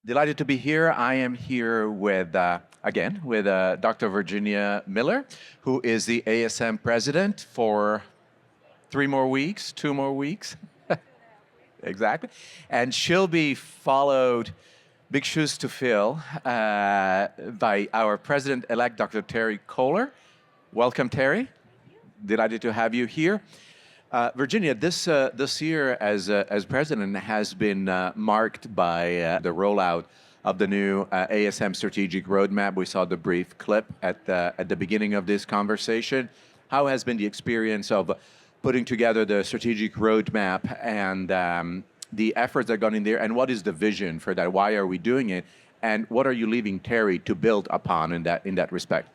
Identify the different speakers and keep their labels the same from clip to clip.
Speaker 1: Delighted to be here. I am here with, again, with Dr. Virginia Miller, who is the ASM President for 3 more weeks, 2 more weeks. Exactly. And she'll be followed, big shoes to fill, by our President-elect, Dr. Terry Koehler. Welcome, Terry. Delighted to have you here. Virginia, this year as president has been marked by the rollout of the new ASM strategic roadmap. We saw the brief clip at the beginning of this conversation. How has been the experience of putting together the strategic roadmap and the efforts that have gone in there, and what is the vision for that? Why are we doing it? And what are you leaving Terry to build upon in that respect?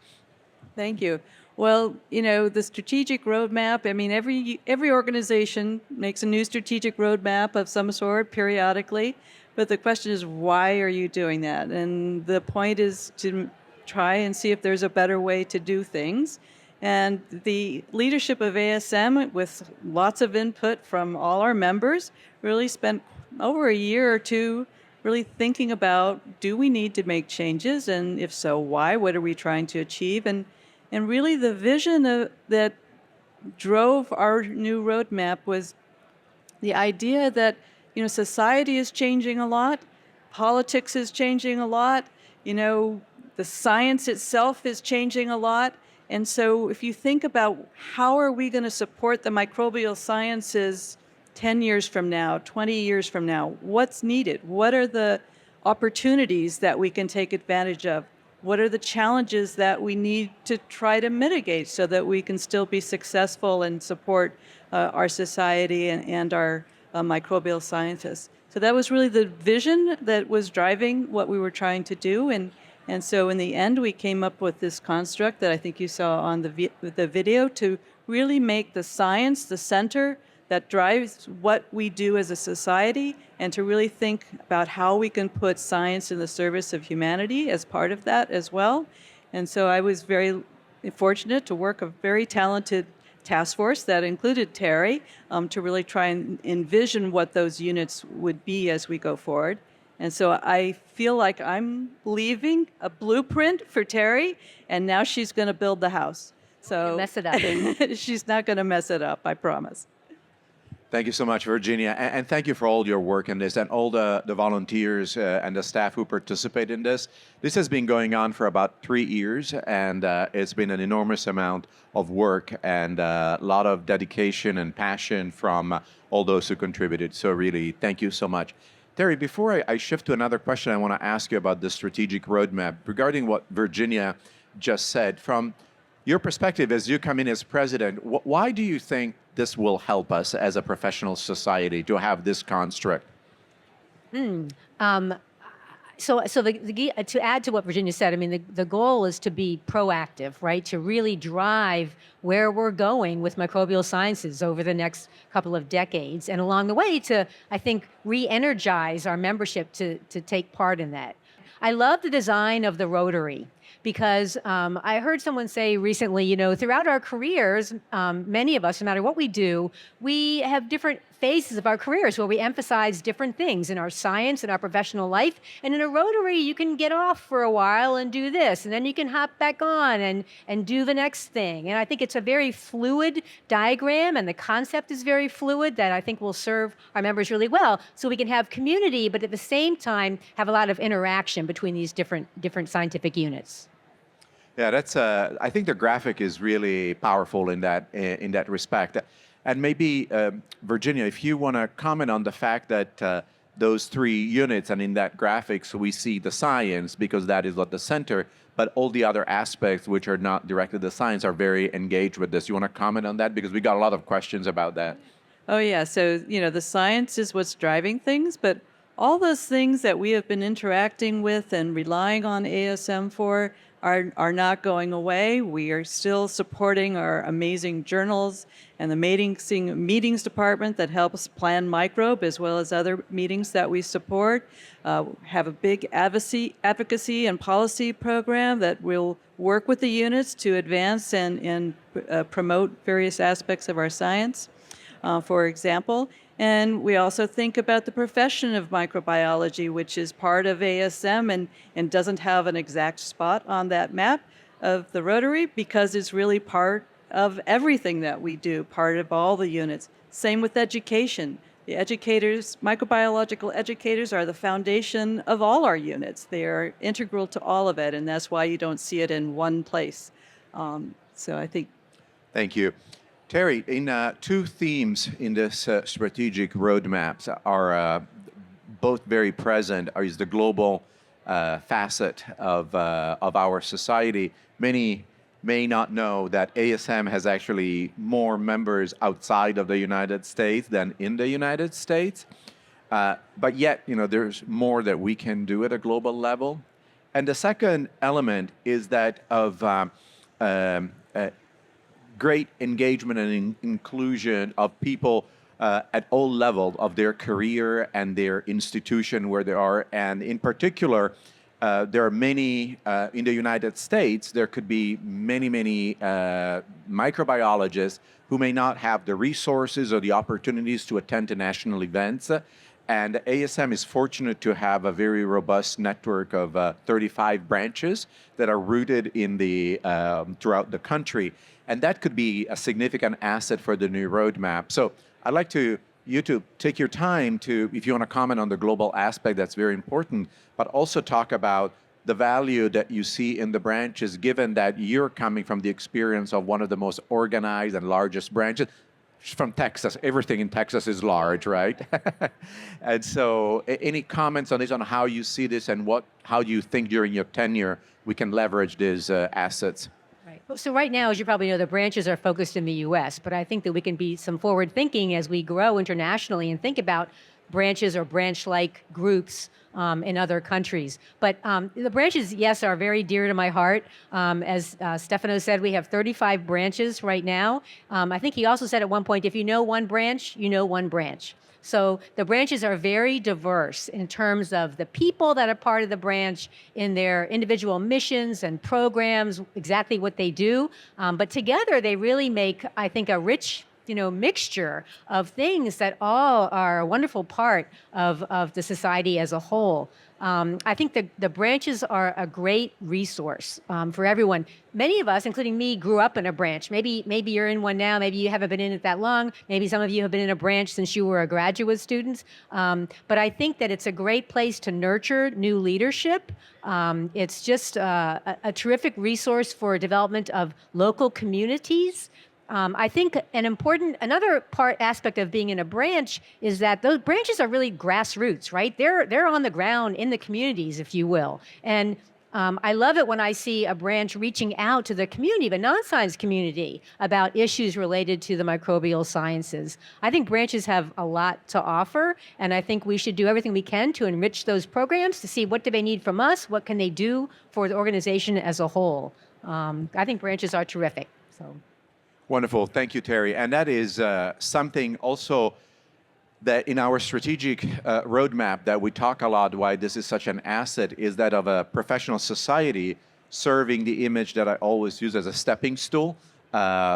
Speaker 2: Thank you. Well, the strategic roadmap, every organization makes a new strategic roadmap of some sort periodically, but the question is, why are you doing that? And the point is to try and see if there's a better way to do things. And the leadership of ASM, with lots of input from all our members, really spent over a year or two really thinking about, do we need to make changes? And if so, why? What are we trying to achieve? And really the vision that drove our new roadmap was the idea that, society is changing a lot, politics is changing a lot, the science itself is changing a lot. And so if you think about how are we going to support the microbial sciences 10 years from now, 20 years from now, what's needed? What are the opportunities that we can take advantage of? What are the challenges that we need to try to mitigate so that we can still be successful and support our society and our microbial scientists? So that was really the vision that was driving what we were trying to do. And so in the end, we came up with this construct that I think you saw on the video to really make the science the center that drives what we do as a society, and to really think about how we can put science in the service of humanity as part of that as well. And so I was very fortunate to work a very talented task force that included Terry to really try and envision what those units would be as we go forward. And so I feel like I'm leaving a blueprint for Terry, and now she's going to build the house. So
Speaker 3: mess it up.
Speaker 2: She's not going to mess it up, I promise.
Speaker 1: Thank you so much, Virginia, and thank you for all your work in this and all the volunteers and the staff who participate in this. This has been going on for about 3 years, and it's been an enormous amount of work and a lot of dedication and passion from all those who contributed. So really, thank you so much. Terry, before I shift to another question, I want to ask you about the strategic roadmap regarding what Virginia just said. From your perspective, as you come in as president, why do you think this will help us as a professional society to have this construct?
Speaker 3: So to add to what Virginia said, the goal is to be proactive, right? To really drive where we're going with microbial sciences over the next couple of decades, and along the way to, I think, re-energize our membership to take part in that. I love the design of the Rotary, because I heard someone say recently, throughout our careers, many of us, no matter what we do, we have different phases of our careers where we emphasize different things in our science and our professional life. And in a Rotary, you can get off for a while and do this, and then you can hop back on and do the next thing. And I think it's a very fluid diagram, and the concept is very fluid that I think will serve our members really well. So we can have community, but at the same time, have a lot of interaction between these different scientific units.
Speaker 1: Yeah, that's. I think the graphic is really powerful in that respect. And maybe, Virginia, if you want to comment on the fact that those 3 units, and in that graphics we see the science because that is at the center, but all the other aspects which are not directed to science are very engaged with this. You want to comment on that? Because we got a lot of questions about that.
Speaker 2: Oh, yeah. So, the science is what's driving things, but all those things that we have been interacting with and relying on ASM for are not going away. We are still supporting our amazing journals and the meetings department that helps plan Microbe, as well as other meetings that we support. Have a big advocacy and policy program that will work with the units to advance and promote various aspects of our science, for example. And we also think about the profession of microbiology, which is part of ASM and doesn't have an exact spot on that map of the Rotary because it's really part of everything that we do, part of all the units. Same with education. The educators, microbiological educators, are the foundation of all our units. They are integral to all of it, and that's why you don't see it in one place. So I think.
Speaker 1: Thank you. Terry, in two themes in this strategic roadmaps are both very present is the global facet of our society. Many may not know that ASM has actually more members outside of the United States than in the United States. But yet, there's more that we can do at a global level. And the second element is that of great engagement and inclusion of people at all levels of their career and their institution where they are. And in particular, there are many, in the United States, there could be many microbiologists who may not have the resources or the opportunities to attend to national events. And ASM is fortunate to have a very robust network of 35 branches that are rooted in throughout the country. And that could be a significant asset for the new roadmap. So I'd like you to take your time to, if you want to comment on the global aspect, that's very important, but also talk about the value that you see in the branches, given that you're coming from the experience of one of the most organized and largest branches. From Texas, everything in Texas is large, right? And so any comments on this, on how you see this and how you think during your tenure we can leverage these assets?
Speaker 3: Right. So right now, as you probably know, the branches are focused in the U.S., but I think that we can be some forward thinking as we grow internationally and think about branches or branch-like groups in other countries. But the branches, yes, are very dear to my heart. As Stefano said, we have 35 branches right now. I think he also said at one point, if you know one branch, you know one branch. So the branches are very diverse in terms of the people that are part of the branch in their individual missions and programs, exactly what they do. But together they really make, I think, a rich mixture of things that all are a wonderful part of the society as a whole. I think the branches are a great resource for everyone. Many of us, including me, grew up in a branch. Maybe you're in one now. Maybe you haven't been in it that long. Maybe some of you have been in a branch since you were a graduate student. But I think that it's a great place to nurture new leadership. It's just a terrific resource for development of local communities. I think another aspect of being in a branch is that those branches are really grassroots, right? They're on the ground in the communities, if you will. And I love it when I see a branch reaching out to the community, the non-science community, about issues related to the microbial sciences. I think branches have a lot to offer, and I think we should do everything we can to enrich those programs to see what do they need from us, what can they do for the organization as a whole. I think branches are terrific. So.
Speaker 1: Wonderful. Thank you, Terry. And that is something also that in our strategic roadmap that we talk a lot why this is such an asset is that of a professional society serving the image that I always use as a stepping stool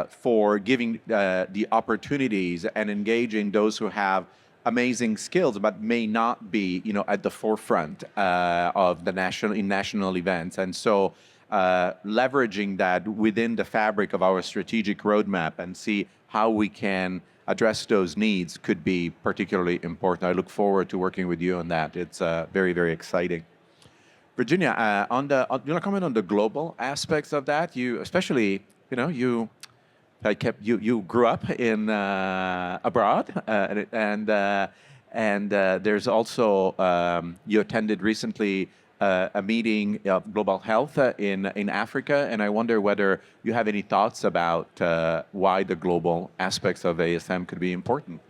Speaker 1: for giving the opportunities and engaging those who have amazing skills but may not be at the forefront of the national events. And so leveraging that within the fabric of our strategic roadmap and see how we can address those needs could be particularly important. I look forward to working with you on that. It's very, very exciting. Virginia, you want to comment on the global aspects of that? You grew up in abroad, and there's also you attended recently a meeting of global health in Africa, and I wonder whether you have any thoughts about why the global aspects of ASM could be important.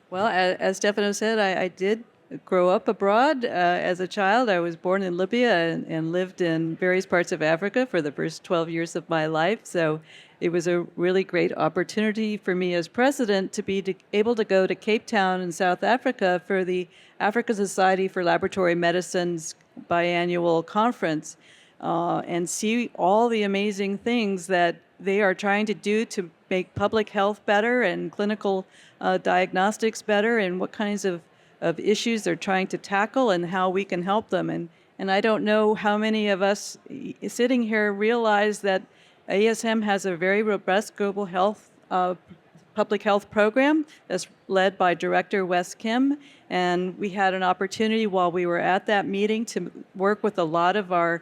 Speaker 2: Well, as Stefano said, I did grow up abroad as a child. I was born in Libya and lived in various parts of Africa for the first 12 years of my life. So it was a really great opportunity for me as president to be able to go to Cape Town in South Africa for the African Society for Laboratory Medicine's biannual conference. and see all the amazing things that they are trying to do to make public health better and clinical diagnostics better, and what kinds of issues they're trying to tackle and how we can help them. And I don't know how many of us sitting here realize that ASM has a very robust global health public health program that's led by Director Wes Kim. And we had an opportunity while we were at that meeting to work with a lot of our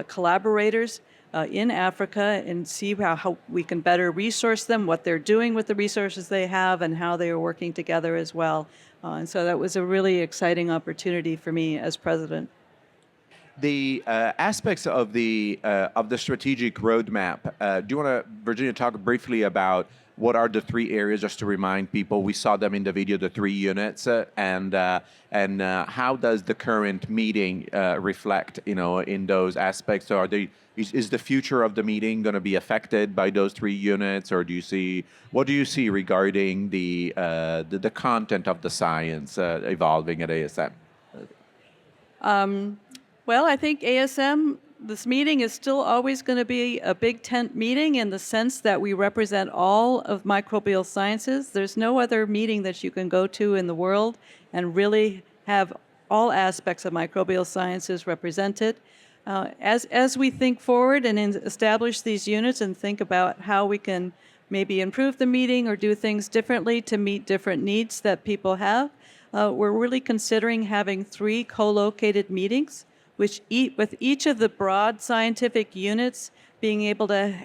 Speaker 2: collaborators in Africa and see how we can better resource them, what they're doing with the resources they have, and how they are working together as well. And so that was a really exciting opportunity for me as president.
Speaker 1: The aspects of the strategic roadmap. Do you want to, Virginia, talk briefly about what are the three areas, just to remind people? We saw them in the video, the 3 units, and how does the current meeting reflect, in those aspects? So, is the future of the meeting going to be affected by those 3 units, or what do you see regarding the content of the science evolving at ASM?
Speaker 2: Well, I think ASM, this meeting is still always going to be a big tent meeting in the sense that we represent all of microbial sciences. There's no other meeting that you can go to in the world and really have all aspects of microbial sciences represented. As we think forward and establish these units and think about how we can maybe improve the meeting or do things differently to meet different needs that people have, we're really considering having 3 co-located meetings, with each of the broad scientific units being able to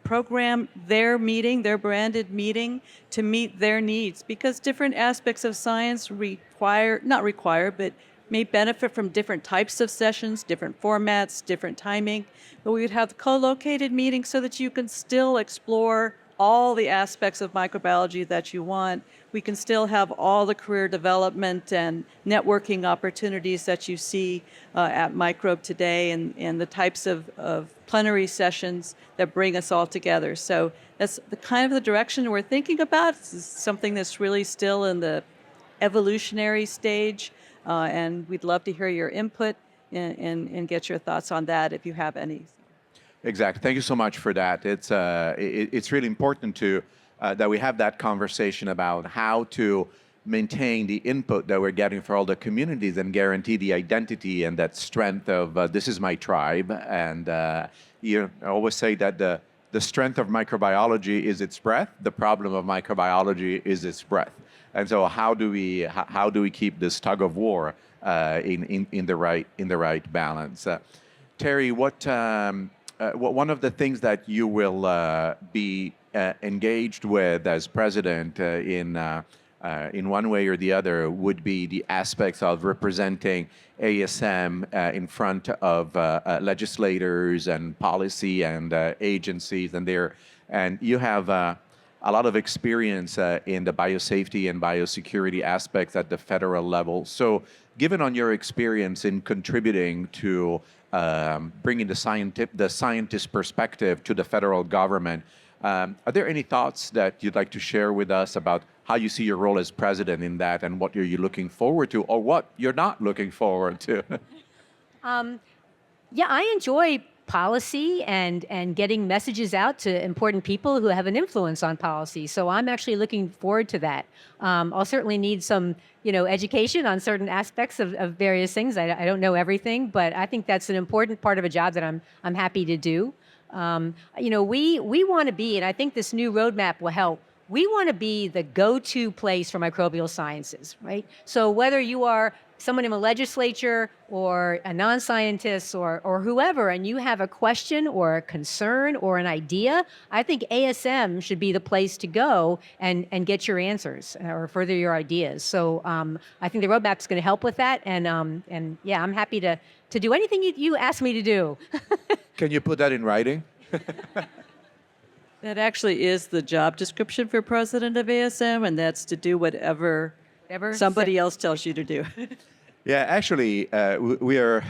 Speaker 2: program their meeting, their branded meeting, to meet their needs. Because different aspects of science but may benefit from different types of sessions, different formats, different timing. But we would have co-located meetings so that you can still explore all the aspects of microbiology that you want. We can still have all the career development and networking opportunities that you see at Microbe today, and the types of plenary sessions that bring us all together. So that's the kind of the direction we're thinking about. It's something that's really still in the evolutionary stage, and we'd love to hear your input and get your thoughts on that if you have any.
Speaker 1: Exactly. Thank you so much for that. It's really important that we have that conversation about how to maintain the input that we're getting for all the communities and guarantee the identity and that strength of this is my tribe. And I always say that the strength of microbiology is its breadth. The problem of microbiology is its breadth. And so how do we keep this tug of war in the right balance? Terry, one of the things that you will be engaged with as president in one way or the other would be the aspects of representing ASM in front of legislators and policy and agencies, and you have a lot of experience in the biosafety and biosecurity aspects at the federal level. So, given on your experience in contributing to bringing the scientist perspective to the federal government, are there any thoughts that you'd like to share with us about how you see your role as president in that, and what are you looking forward to, or what you're not looking forward to?
Speaker 3: Yeah, I enjoy policy and getting messages out to important people who have an influence on policy. So I'm actually looking forward to that. I'll certainly need some, education on certain aspects of various things. I don't know everything, but I think that's an important part of a job that I'm happy to do. We want to be, and I think this new roadmap will help. We want to be the go-to place for microbial sciences, right? So whether you are someone in a legislature or a non-scientist or whoever, and you have a question or a concern or an idea, I think ASM should be the place to go and get your answers or further your ideas. So I think the roadmap is going to help with that, and yeah, I'm happy to do anything you ask me to do.
Speaker 1: Can you put that in writing?
Speaker 2: That actually is the job description for president of ASM, and that's to do whatever somebody else tells you to do.
Speaker 1: Yeah, actually, we're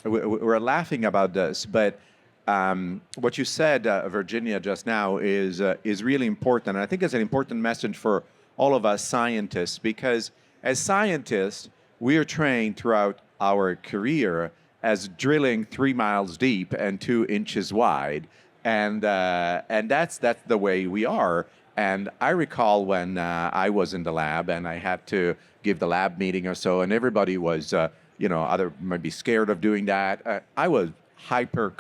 Speaker 1: laughing about this, but what you said, Virginia, just now is really important. And I think it's an important message for all of us scientists, because as scientists, we are trained throughout our career as drilling 3 miles deep and 2 inches wide. And that's the way we are. And I recall when I was in the lab and I had to give the lab meeting or so, and everybody was, either maybe scared of doing that. I was hyper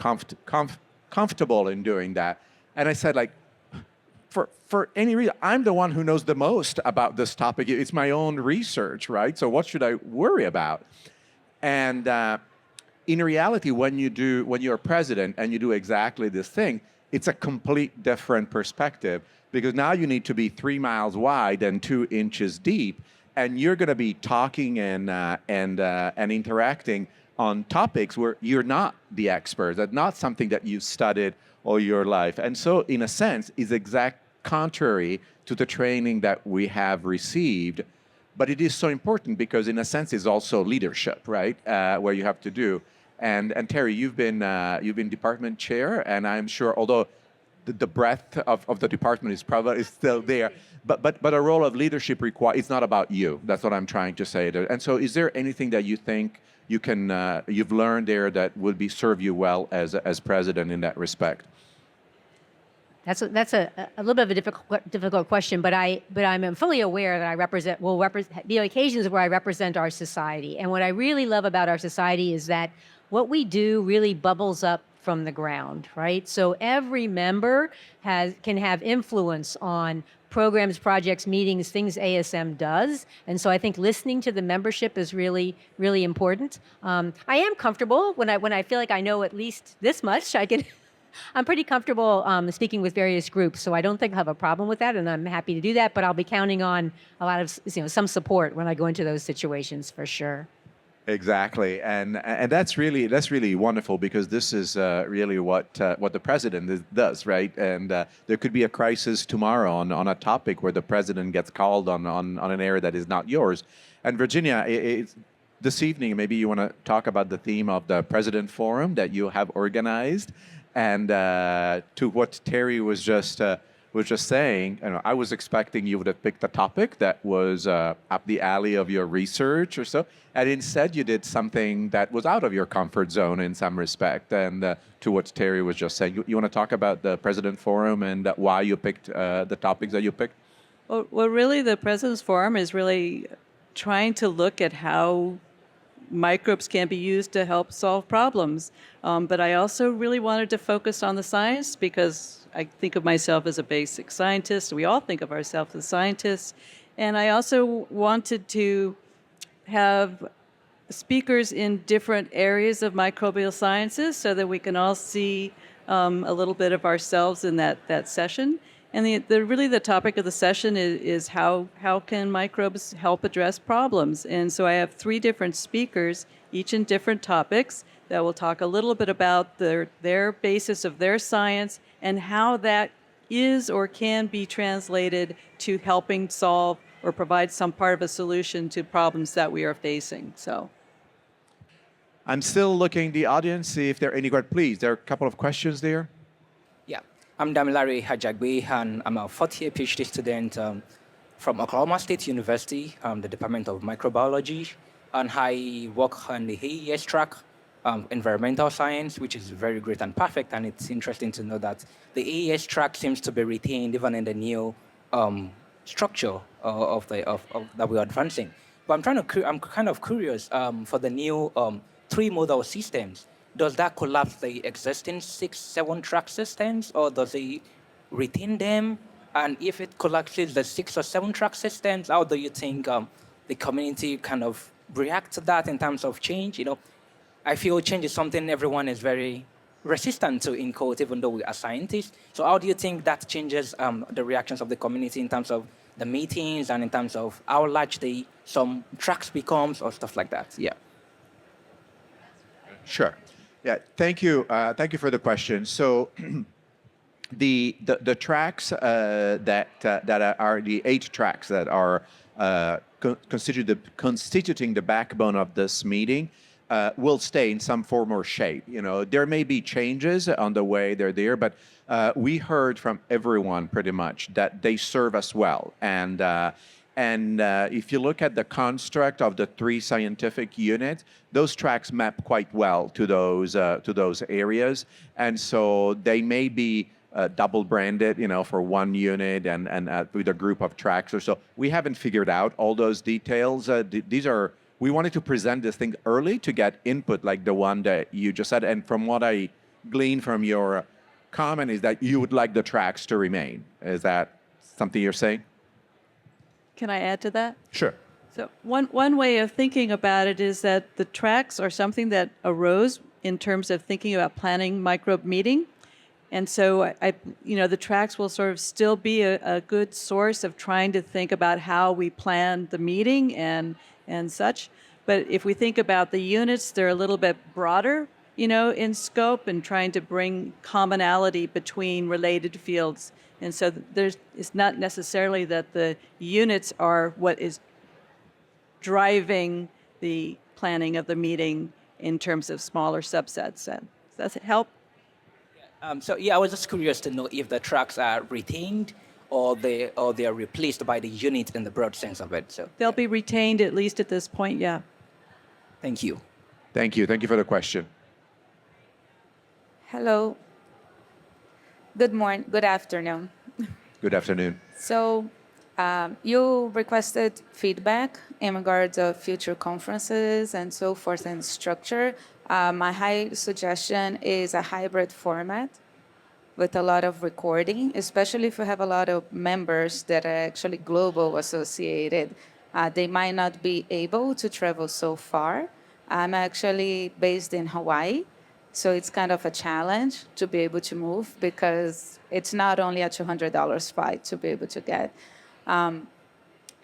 Speaker 1: comfortable in doing that. And I said, like, for any reason, I'm the one who knows the most about this topic. It's my own research, right? So what should I worry about? And in reality, when you're president and you do exactly this thing, it's a complete different perspective, because now you need to be 3 miles wide and 2 inches deep, and you're going to be talking and interacting on topics where you're not the expert. That's not something that you've studied all your life. And so, in a sense, is exact contrary to the training that we have received. But it is so important because, in a sense, it's also leadership, right? Where you have to do. And Terry, you've been department chair, and I'm sure, although the breadth of the department is still there, but a role of leadership it's not about you. That's what I'm trying to say. And so, is there anything that you think you've learned there that would serve you well as president in that respect?
Speaker 3: That's a little bit of a difficult question, but I'm fully aware that will be occasions where I represent our society. And what I really love about our society is that what we do really bubbles up from the ground, right? So every member can have influence on programs, projects, meetings, things ASM does. And so I think listening to the membership is really, really important. I am comfortable when I feel like I know at least this much. I'm pretty comfortable speaking with various groups, so I don't think I have a problem with that, and I'm happy to do that. But I'll be counting on a lot of some support when I go into those situations for sure.
Speaker 1: Exactly, and that's really wonderful, because this is really what the president does, right? And there could be a crisis tomorrow on a topic where the president gets called on an area that is not yours. And Virginia, this evening, maybe you want to talk about the theme of the President Forum that you have organized, and to what Terry was just saying, I was expecting you would have picked a topic that was up the alley of your research or so, and instead you did something that was out of your comfort zone in some respect. And to what Terry was just saying, you want to talk about the President Forum and why you picked the topics that you picked?
Speaker 2: Well, really, the President's Forum is really trying to look at how microbes can be used to help solve problems. But I also really wanted to focus on the science, because I think of myself as a basic scientist. We all think of ourselves as scientists. And I also wanted to have speakers in different areas of microbial sciences so that we can all see a little bit of ourselves in that session. And the topic of the session is how can microbes help address problems? And so I have 3 different speakers, each in different topics, that will talk a little bit about their basis of their science and how that is or can be translated to helping solve or provide some part of a solution to problems that we are facing. So
Speaker 1: I'm still looking the audience, see if there are any questions. Please, there are a couple of questions there.
Speaker 4: Yeah, I'm Damilare Hajagbe, and I'm a 4th-year Ph.D. student from Oklahoma State University, the Department of Microbiology, and I work on the AES track, environmental science, which is very great and perfect. And it's interesting to know that the AES track seems to be retained even in the new structure that we're advancing. But I'm kind of curious for the new 3-modal systems. Does that collapse the existing 6-7 track systems, or does it retain them? And if it collapses the 6 or 7 track systems, how do you think the community kind of react to that in terms of change? I feel change is something everyone is very resistant to, in quote, even though we are scientists. So how do you think that changes the reactions of the community in terms of the meetings and in terms of how large some tracks becomes or stuff like that? Yeah.
Speaker 1: Sure. Yeah. Thank you. Thank you for the question. So the tracks that are the 8 tracks that are constituting the backbone of this meeting will stay in some form or shape. There may be changes on the way they're there, but we heard from everyone pretty much that they serve us well, and And if you look at the construct of the 3 scientific units, those tracks map quite well to those areas. And so they may be double branded, for one unit and with a group of tracks or so. We haven't figured out all those details. We wanted to present this thing early to get input like the one that you just said. And from what I gleaned from your comment is that you would like the tracks to remain. Is that something you're saying?
Speaker 2: Can I add to that?
Speaker 1: Sure.
Speaker 2: So one way of thinking about it is that the tracks are something that arose in terms of thinking about planning microbe meeting. And so the tracks will sort of still be a good source of trying to think about how we plan the meeting and such. But if we think about the units, they're a little bit broader, in scope and trying to bring commonality between related fields. And so it's not necessarily that the units are what is driving the planning of the meeting in terms of smaller subsets. Does that help?
Speaker 4: I was just curious to know if the tracks are retained or they are replaced by the unit in the broad sense of it. So
Speaker 2: They'll be retained at least at this point, yeah.
Speaker 4: thank you.
Speaker 1: Thank you. Thank you for the question.
Speaker 5: Hello. Good morning. Good afternoon.
Speaker 1: Good afternoon.
Speaker 5: So, you requested feedback in regards of future conferences and so forth and structure. My high suggestion is a hybrid format with a lot of recording, especially if you have a lot of members that are actually global associated. They might not be able to travel so far. I'm actually based in Hawaii. So it's kind of a challenge to be able to move because it's not only a $200 flight to be able to get.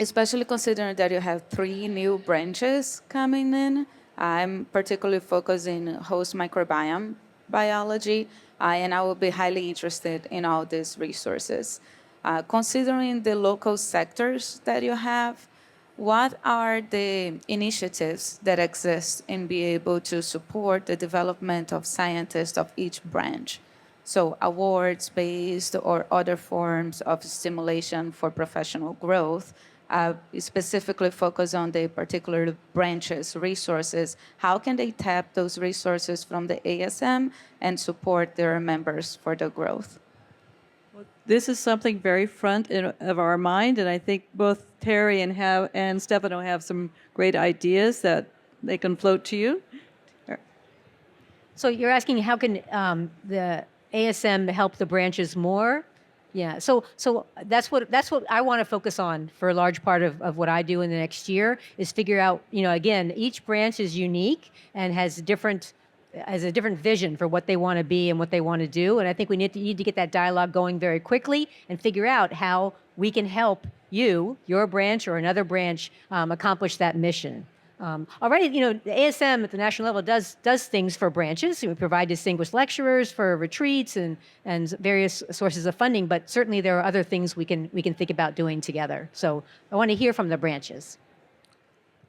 Speaker 5: Especially considering that you have 3 new branches coming in. I'm particularly focused in host microbiome biology, and I will be highly interested in all these resources. Considering the local sectors that you have, what are the initiatives that exist in being able to support the development of scientists of each branch? So awards-based or other forms of stimulation for professional growth, specifically focus on the particular branches, resources. How can they tap those resources from the ASM and support their members for the growth?
Speaker 2: This is something very front of our mind, and I think both Terry and Stefano have some great ideas that they can float to you.
Speaker 3: So you're asking how can the ASM help the branches more? Yeah. So that's what I want to focus on for a large part of what I do in the next year is figure out, again, each branch is unique and has a different vision for what they want to be and what they want to do. And I think we need to get that dialogue going very quickly and figure out how we can help your branch or another branch accomplish that mission. Already, the ASM at the national level does things for branches. We provide distinguished lecturers for retreats and various sources of funding, but certainly there are other things we can think about doing together. So I want to hear from the branches.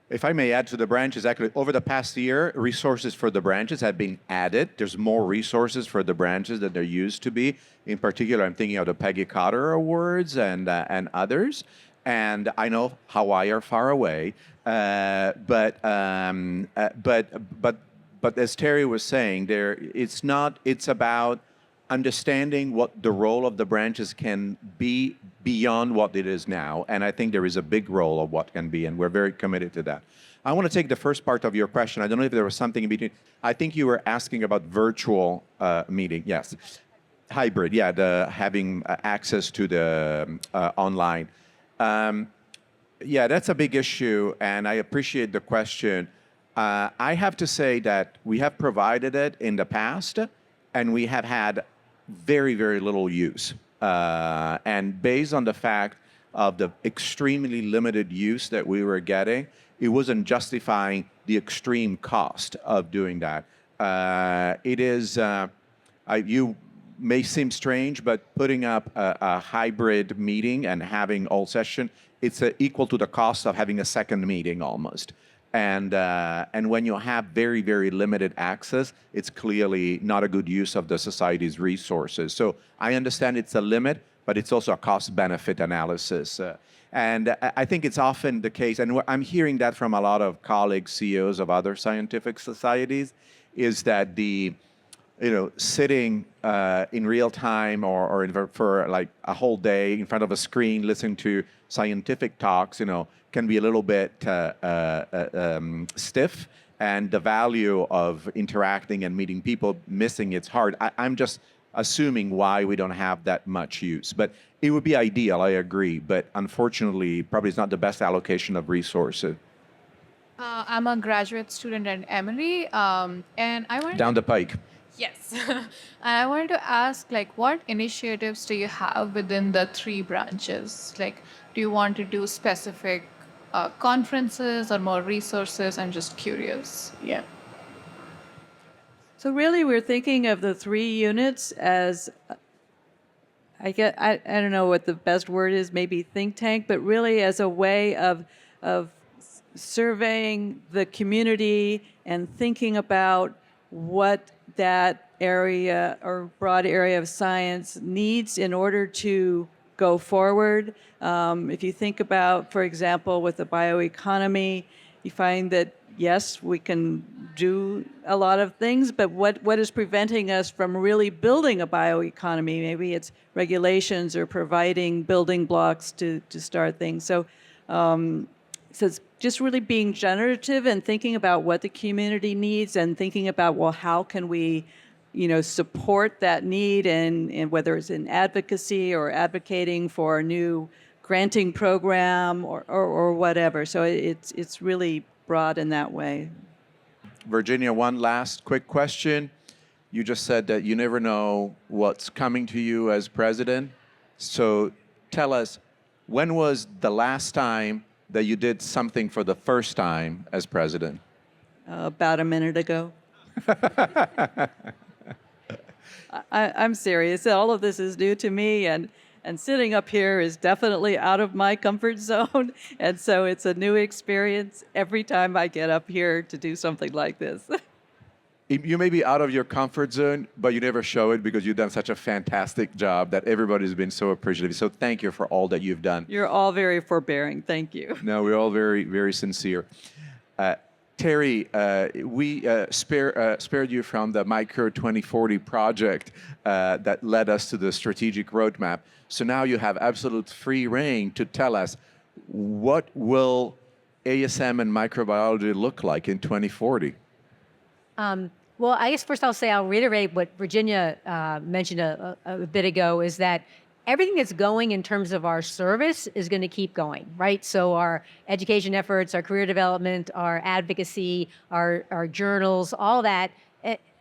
Speaker 1: If I may add to the branches, actually, over the past year, resources for the branches have been added. There's more resources for the branches than there used to be. In particular, I'm thinking of the Peggy Cotter Awards and others. And I know Hawaii are far away, but as Terry was saying, it's about understanding what the role of the branches can be beyond what it is now. And I think there is a big role of what can be, and we're very committed to that. I want to take the first part of your question. I don't know if there was something in between. I think you were asking about virtual meeting. Yes. Hybrid, yeah, having access to the online. Yeah, that's a big issue, and I appreciate the question. I have to say that we have provided it in the past, and we have had very, very little use. And based on the fact of the extremely limited use that we were getting, it wasn't justifying the extreme cost of doing that. You may seem strange, but putting up a hybrid meeting and having all session, it's equal to the cost of having a second meeting almost. And when you have very, very limited access, it's clearly not a good use of the society's resources. So I understand it's a limit, but it's also a cost-benefit analysis. And I think it's often the case, and I'm hearing that from a lot of colleagues, CEOs of other scientific societies, is that sitting in real time for like a whole day in front of a screen, listening to scientific talks, can be a little bit stiff, and the value of interacting and meeting people, missing it's hard. I'm just assuming why we don't have that much use. But it would be ideal, I agree, but unfortunately, probably it's not the best allocation of resources.
Speaker 6: I'm a graduate student at Emory, and I wanted
Speaker 1: Down the pike.
Speaker 6: yes, and I wanted to ask, like, what initiatives do you have within the three branches? Like, do you want to do specific conferences or more resources? I'm just curious. Yeah.
Speaker 2: So really, we're thinking of the 3 units as, I don't know what the best word is, maybe think tank, but really as a way of surveying the community and thinking about what that area or broad area of science needs in order to go forward. If you think about, for example, with the bioeconomy, you find that yes, we can do a lot of things, but what is preventing us from really building a bioeconomy? Maybe it's regulations or providing building blocks to start things. So it's just really being generative and thinking about what the community needs and thinking about, well, how can we support that need, and whether it's in advocacy or advocating for a new granting program or whatever. So it's really broad in that way.
Speaker 1: Virginia, one last quick question. You just said that you never know what's coming to you as president. So tell us, when was the last time that you did something for the first time as president?
Speaker 2: About a minute ago. I'm serious. All of this is new to me, and sitting up here is definitely out of my comfort zone. And so it's a new experience every time I get up here to do something like this.
Speaker 1: You may be out of your comfort zone, but you never show it because you've done such a fantastic job that everybody's been so appreciative. So thank you for all that you've done.
Speaker 2: You're all very forbearing. Thank you.
Speaker 1: No, we're all very, very sincere. Terry, we spared you from the Micro 2040 project that led us to the strategic roadmap. So now you have absolute free reign to tell us, what will ASM and microbiology look like in 2040?
Speaker 3: Well, I guess first I'll reiterate what Virginia mentioned a bit ago, is that everything that's going in terms of our service is going to keep going, right? So our education efforts, our career development, our advocacy, our journals, all that.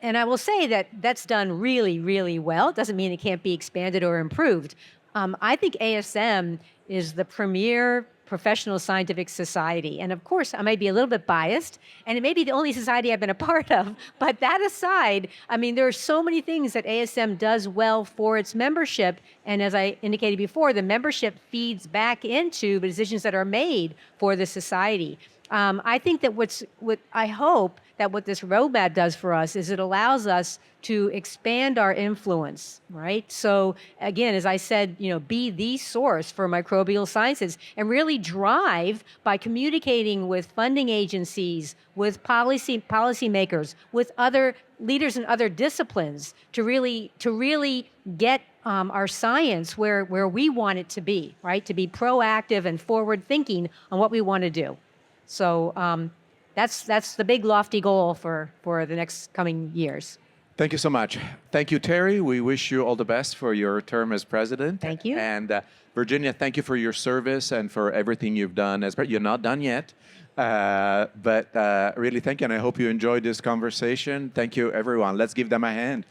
Speaker 3: And I will say that that's done really, really well. It doesn't mean it can't be expanded or improved. I think ASM is the premier professional scientific society. And of course, I might be a little bit biased, and it may be the only society I've been a part of. But that aside, I mean, there are so many things that ASM does well for its membership. And as I indicated before, the membership feeds back into the decisions that are made for the society. I think that I hope that what this roadmap does for us is it allows us to expand our influence, right? So again, as I said, be the source for microbial sciences and really drive by communicating with funding agencies, with policymakers, with other leaders in other disciplines to really get our science where we want it to be, right? To be proactive and forward thinking on what we want to do. So that's the big lofty goal for the next coming years.
Speaker 1: Thank you so much. Thank you, Terry. We wish you all the best for your term as president.
Speaker 3: Thank you.
Speaker 1: And Virginia, thank you for your service and for everything you've done. You're not done yet, but really thank you, and I hope you enjoyed this conversation. Thank you, everyone. Let's give them a hand.